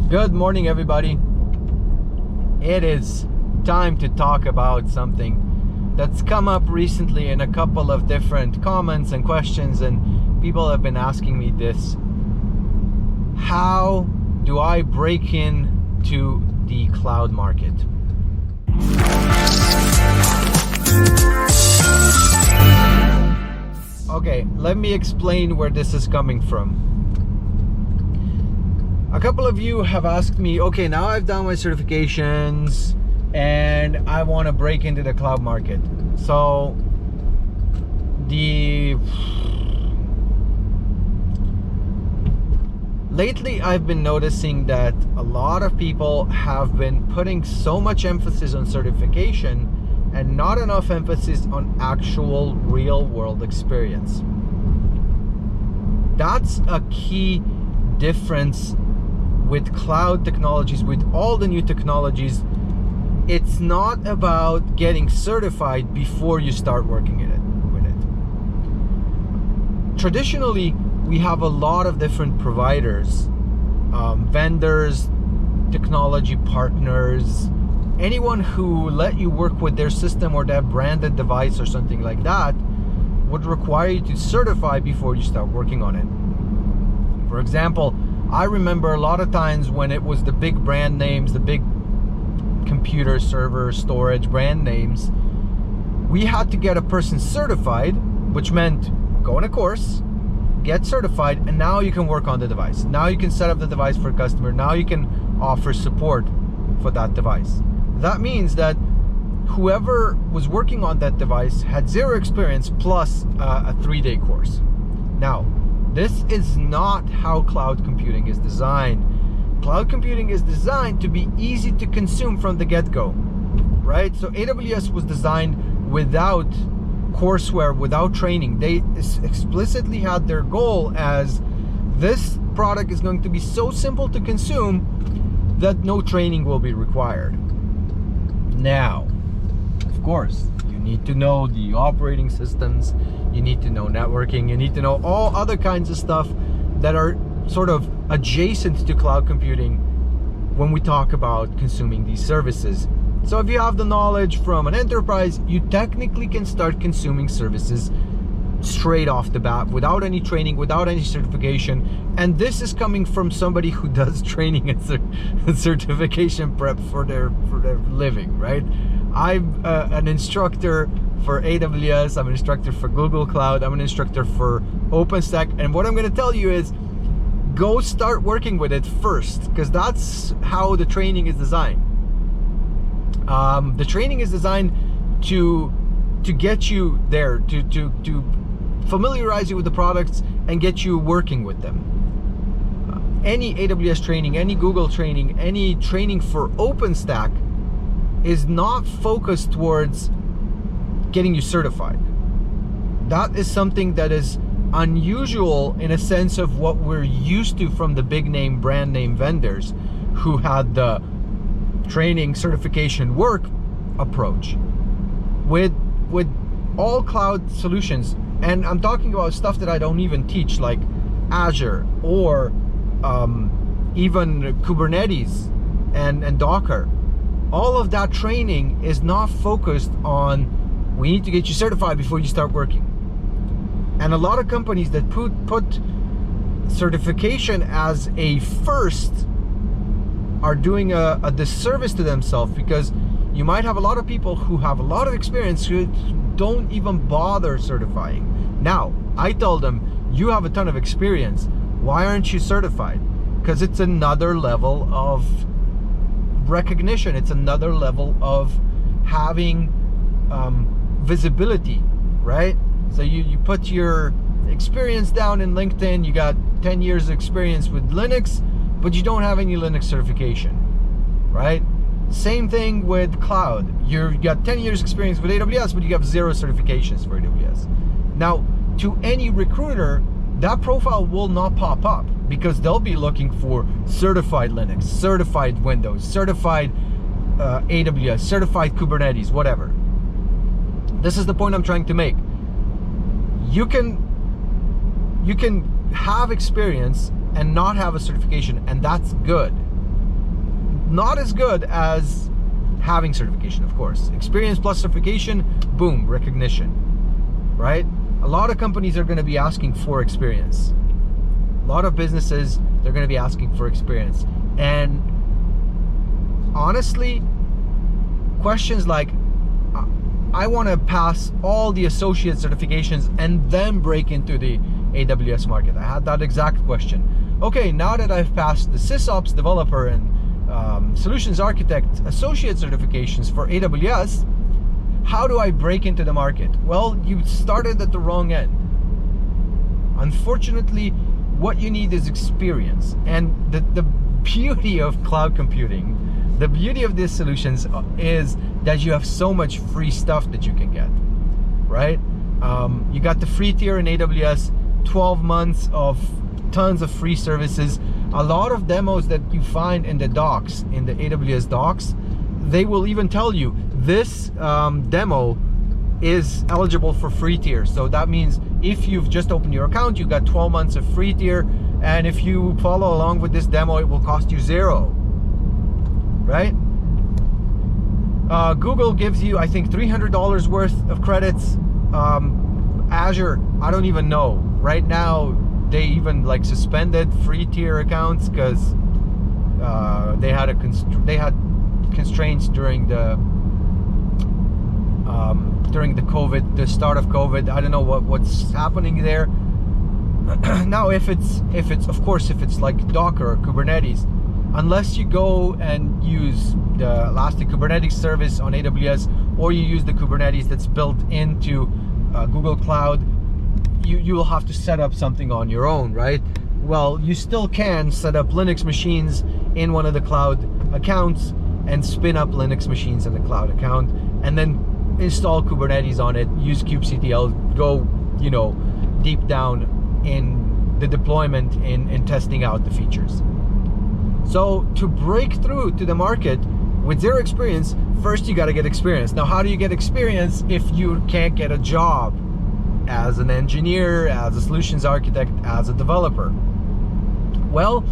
Good morning, everybody. It is time to talk about something that's come up recently in a couple of different comments and questions, and people have been asking me this. How do I break into the cloud market? Okay, let me explain where this is coming from. A couple of you have asked me, okay, now I've done my certifications and I want to break into the cloud market. So lately I've been noticing that a lot of people have been putting so much emphasis on certification and not enough emphasis on actual real world experience. That's a key difference with cloud technologies, with all the new technologies. It's not about getting certified before you start working with it. Traditionally, we have a lot of different providers, vendors, technology partners, anyone who let you work with their system or their branded device or something like that would require you to certify before you start working on it. For example, I remember a lot of times when it was the big brand names, the big computer server storage brand names, we had to get a person certified, which meant go on a course, get certified, and now you can work on the device. Now you can set up the device for a customer. Now you can offer support for that device. That means that whoever was working on that device had zero experience plus a 3-day course. Now, this is not how cloud computing is designed. Cloud computing is designed to be easy to consume from the get-go, right? So AWS was designed without courseware, without training. They explicitly had their goal as this product is going to be so simple to consume that no training will be required. Now, of course, you need to know the operating systems, you need to know networking, you need to know all other kinds of stuff that are sort of adjacent to cloud computing when we talk about consuming these services. So if you have the knowledge from an enterprise, you technically can start consuming services straight off the bat without any training, without any certification. And this is coming from somebody who does training and certification prep for their living, right? I'm an instructor for AWS, I'm an instructor for Google Cloud, I'm an instructor for OpenStack, and what I'm going to tell you is go start working with it first, because that's how the training is designed. The training is designed to get you there, to familiarize you with the products and get you working with them. Any AWS training, any Google training, any training for OpenStack is not focused towards getting you certified. That is something that is unusual in a sense of what we're used to from the big name brand name vendors who had the training certification work approach. With all cloud solutions, and I'm talking about stuff that I don't even teach, like Azure or even Kubernetes and Docker. All of that training is not focused on we need to get you certified before you start working. And a lot of companies that put certification as a first are doing a disservice to themselves, because you might have a lot of people who have a lot of experience who don't even bother certifying. Now, I told them, you have a ton of experience. Why aren't you certified? Because it's another level of recognition. It's another level of having visibility, right? So you put your experience down in LinkedIn, you got 10 years of experience with Linux, but you don't have any Linux certification, right? Same thing with cloud. You got 10 years experience with AWS, but you have 0 certifications for AWS. Now, to any recruiter, that profile will not pop up because they'll be looking for certified Linux, certified Windows, certified AWS, certified Kubernetes, whatever. This is the point I'm trying to make. You can have experience and not have a certification, and that's good. not as good as having certification, of course. Experience plus certification, boom, recognition, right? A lot of companies are going to be asking for experience. A lot of businesses, they're going to be asking for experience. And honestly, questions like, I want to pass all the associate certifications and then break into the AWS market. I had that exact question. Okay, now that I've passed the SysOps developer and solutions architect associate certifications for AWS, how do I break into the market? Well, you started at the wrong end. Unfortunately, what you need is experience. And the beauty of cloud computing, the beauty of these solutions is that you have so much free stuff that you can get, right? You got the free tier in AWS, 12 months of tons of free services. A lot of demos that you find in the docs, in the AWS docs, they will even tell you this demo is eligible for free tier. So that means if you've just opened your account, you got 12 months of free tier, and if you follow along with this demo, it will cost you $0, right? Google gives you, I think, $300 worth of credits. Azure, I don't even know. Right now, they even like suspended free tier accounts because they had constraints during the COVID, the start of COVID. I don't know what's happening there. Now, if it's of course, if it's like Docker or Kubernetes, unless you go and use the Elastic Kubernetes service on AWS, or you use the Kubernetes that's built into Google Cloud, you will have to set up something on your own, right? Well, you still can set up Linux machines in one of the cloud accounts and spin up Linux machines in the cloud account, and then install Kubernetes on it, use kubectl, go, you know, deep down in the deployment in testing out the features. So to break through to the market with zero experience, first you got to get experience. Now, how do you get experience if you can't get a job as an engineer, as a solutions architect, as a developer? Well,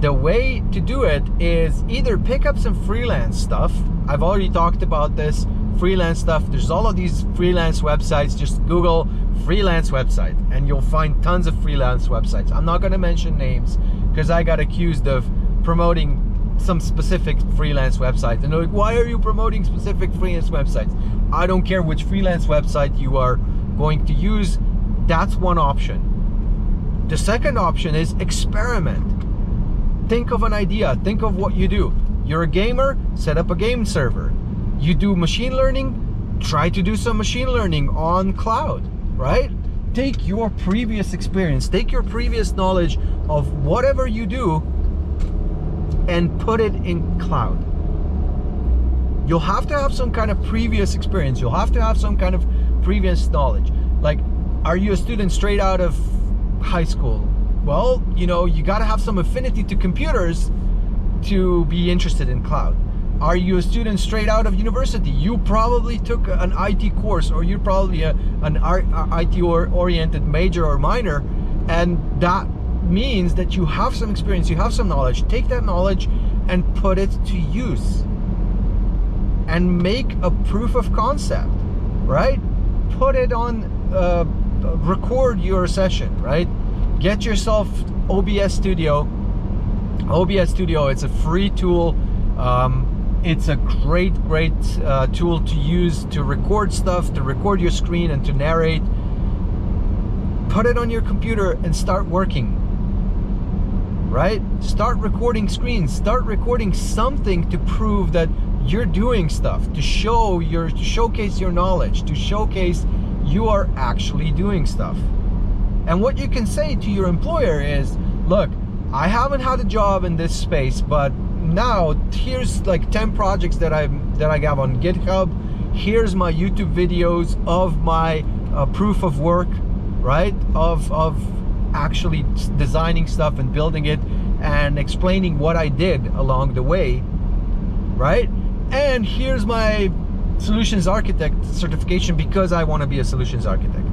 the way to do it is either pick up some freelance stuff. I've already talked about this, freelance stuff. There's all of these freelance websites. Just Google freelance website and you'll find tons of freelance websites. I'm not going to mention names because I got accused of promoting some specific freelance websites, and they're like, why are you promoting specific freelance websites? I don't care which freelance website you are going to use. That's one option. The second option is experiment. Think of an idea, think of what you do. You're a gamer, set up a game server. You do machine learning, try to do some machine learning on cloud, right? Take your previous experience, take your previous knowledge of whatever you do and put it in cloud. You'll have to have some kind of previous experience. You'll have to have some kind of previous knowledge. Like, are you a student straight out of high school? Well, you know, you got to have some affinity to computers to be interested in cloud. Are you a student straight out of university? You probably took an IT course, or you're probably an IT-oriented major or minor, and that means that you have some experience, you have some knowledge. Take that knowledge and put it to use and make a proof of concept, right? Put it on, record your session, right? Get yourself OBS Studio. OBS Studio, it's a free tool. It's a great tool to use to record stuff, to record your screen and to narrate. Put it on your computer and start working, right? Start recording screens, start recording something to prove that you're doing stuff, to showcase your knowledge, to showcase you are actually doing stuff. And what you can say to your employer is, look, I haven't had a job in this space, but now here's like 10 projects that I have on GitHub. Here's my YouTube videos of my proof of work, right? Of actually designing stuff and building it and explaining what I did along the way, right? And here's my solutions architect certification because I want to be a solutions architect,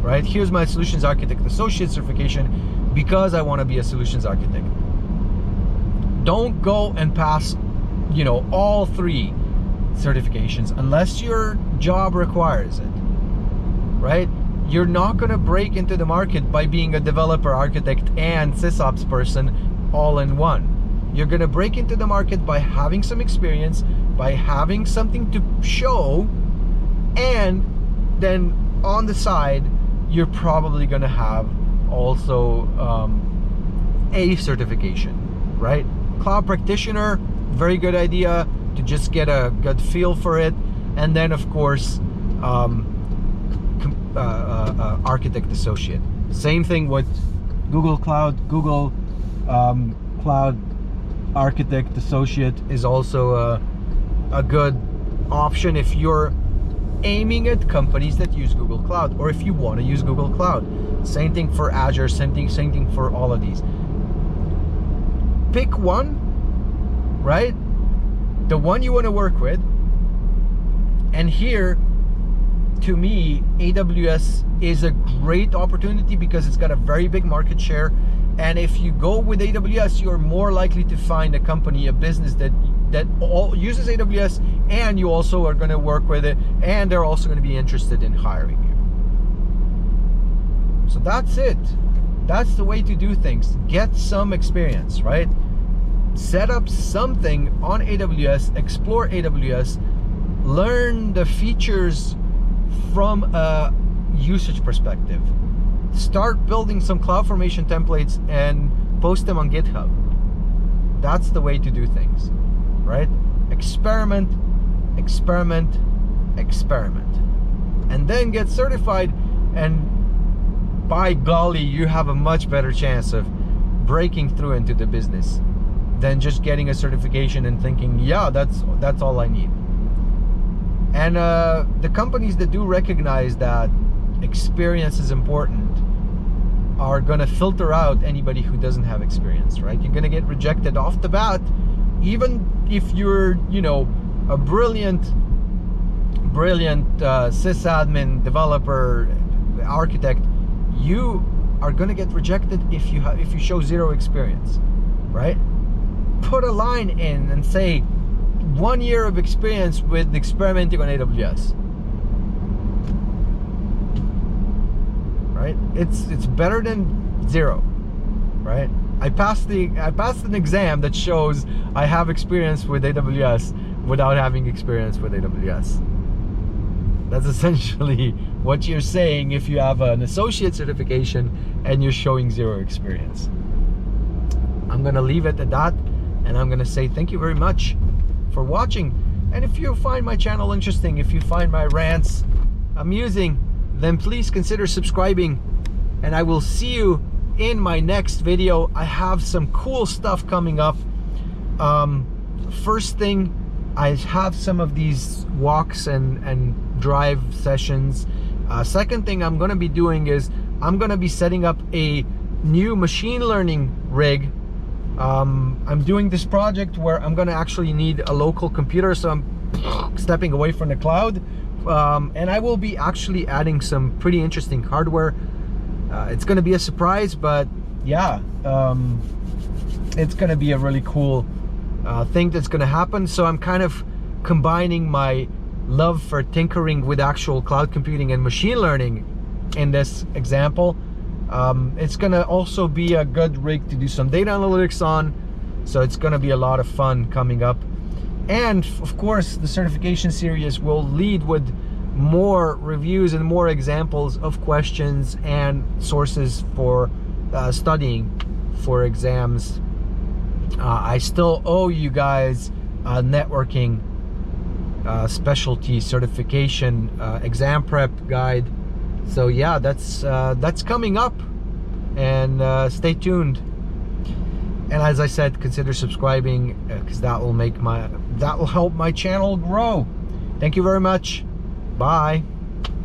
right? Here's my solutions architect associate certification because I want to be a solutions architect. Don't go and pass, you know, all 3 certifications unless your job requires it, right? You're not going to break into the market by being a developer, architect, and sysops person all in one. You're going to break into the market by having some experience, by having something to show, and then on the side, you're probably going to have also a certification, right? Cloud practitioner, very good idea to just get a good feel for it. And then, of course, architect associate. Same thing with Google Cloud. Google Cloud Architect Associate is also a good option if you're aiming at companies that use Google Cloud, or if you want to use Google Cloud. Same thing for Azure, same thing for all of these. Pick one, right? The one you want to work with. And here, to me, AWS is a great opportunity because it's got a very big market share. And if you go with AWS, you're more likely to find a company, a business that all uses AWS, and you also are going to work with it, and they're also going to be interested in hiring you. So that's it. That's the way to do things. Get some experience, right? Set up something on AWS, explore AWS, learn the features from a usage perspective. Start building some CloudFormation templates and post them on GitHub. That's the way to do things, right? Experiment, experiment, experiment. And then get certified, and by golly, you have a much better chance of breaking through into the business than just getting a certification and thinking, yeah, that's all I need. And the companies that do recognize that experience is important are going to filter out anybody who doesn't have experience, right? You're going to get rejected off the bat, even if you're, you know, a brilliant sysadmin, developer, architect. You are going to get rejected if you show 0 experience, right? Put a line in and say 1 year of experience with experimenting on AWS. Right? It's better than 0, right? I passed an exam that shows I have experience with AWS without having experience with AWS. That's essentially what you're saying if you have an associate certification and you're showing 0 experience. I'm gonna leave it at that, and I'm gonna say thank you very much for watching. And if you find my channel interesting, if you find my rants amusing, then please consider subscribing, and I will see you in my next video. I have some cool stuff coming up. First thing, I have some of these walks and drive sessions. Second thing I'm going to be doing is I'm going to be setting up a new machine learning rig. I'm doing this project where I'm going to actually need a local computer, so I'm stepping away from the cloud. And I will be actually adding some pretty interesting hardware. It's going to be a surprise, but yeah, it's going to be a really cool thing that's going to happen. So I'm kind of combining my love for tinkering with actual cloud computing and machine learning in this example. It's going to also be a good rig to do some data analytics on. So it's going to be a lot of fun coming up. And of course, the certification series will lead with more reviews and more examples of questions and sources for studying for exams. I still owe you guys a networking specialty certification exam prep guide. So yeah, that's coming up, and stay tuned. And as I said, consider subscribing, because that will help my channel grow. Thank you very much. Bye.